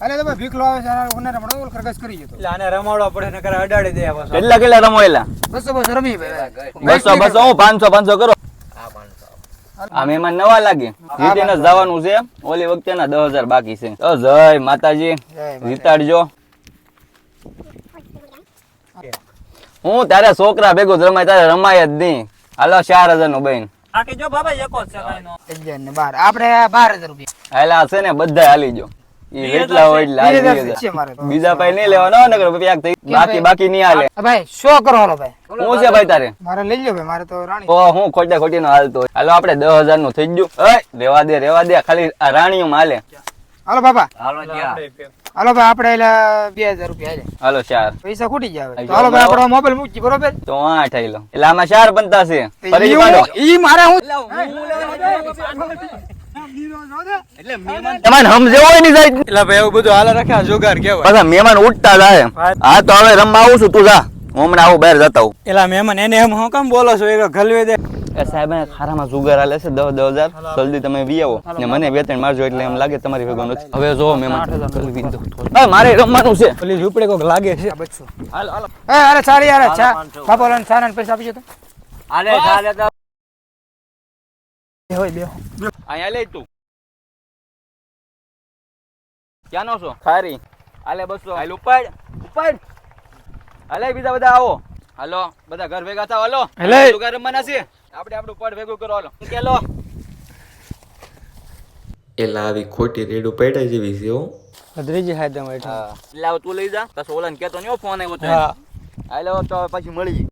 અરે તમે ભીખલો આવે છે ઓને રમણો ઓલ ખરગસ કરી જતો એટલે આને રમાડવા પડે ને કરે અડાડી દે પાછો. કેટલા કેટલા રમો એલા? 200 રમી ભાઈ 200 હું 500 કરો. આ મહેમાન નવા લાગે. જીતીને જ જવાનું છે. ઓલી વખતેના 10,000 બાકી છે. તો જય માતાજી, જીતાડજો. હું તારે છોકરા ભેગું જ રમાય, તારે રમાય જ નહીં. હાલો 4,000 નું બેન. આકે જો બાબા એકો જ છે કાઈનો. 11 આપણે 12000 રૂપિયા હાલા છે ને બધા હાલી જો. ઈ એટલા હોય એટલે હાલી 2000 છે મારે તો. બીજા પાઈ નહીં લેવાનો નકર પેક થઈ બાકી નહીં હાલે. ભાઈ 100 કરો હાલો ભાઈ. હું છે ભાઈ તારે? મારે લઈ લ્યો ભાઈ, મારે તો રાણી. ઓ હું ખોટી નો હાલતો. હાલો આપણે 10,000 નું થઈ ગયું. ઓય રેવા દે ખાલી આ રાણીઓમાં હાલે. હાલો બાબા હાલો હાલો ભાઈ આપણે એલા 2000 રૂપિયા હાલે. હાલો 4 પૈસા ખૂટી જાય તો હાલો ભાઈ આપણો મોબાઈલ મૂકી બરોબર તો 8 આઈ લો. એટલે આમાં 4 બનતા છે. ફરી ઈ પાડો. ઈ મારે હું એટલે મહેમાન તમારે સમજે હોય ની જાય. એટલે ભાઈ એવું બધું હાલ રાખ્યા જુગાર કેવાય. પાછા મહેમાન ઉઠતા જાય. હા તો હવે રમવા આવું છું, તું જા. હું હમણાં આવું બહાર જતા હું. એલા મહેમાન એને એમ હું કેમ બોલો છો? એ ગલવે દે. એ સાહેબ ખારામાં જુગાર હાલે છે 10,000. જલ્દી તમે વી આવો ને મને વેતન મારજો એટલે એમ લાગે તમારી ભેગો નથી. હવે જો મહેમાન ગલવી દો. હા મારે રમવાનું છે. ઓલી ઝૂંપડે કોક લાગે છે. બચ્ચો હાલો અરે સારી યાર ચા બાપા લન સારા પૈસા આપી તો આલે ચાલે તો હોય બે અહીંયા લે તું. ક્યાંનો છો? ખારી. હાલે 200. હાલ ઉપાડ. હાલે બીજા બધા આવો. હાલો બધા ઘર ભેગા થાવ. હાલો હાલે. જુગાર રમવાના છે. આપણે આપણું પડ ભેગું કરો. હાલો કેલો. એલા આવી ખોટી રેડું પેડા જેવી છે હો. ત્રીજી હાથે હા એટલે તું લઈ જા. પછી ઓલાને કહેતો નહીં ફોન આવ્યો તો. હા હાલો તો પછી મળી.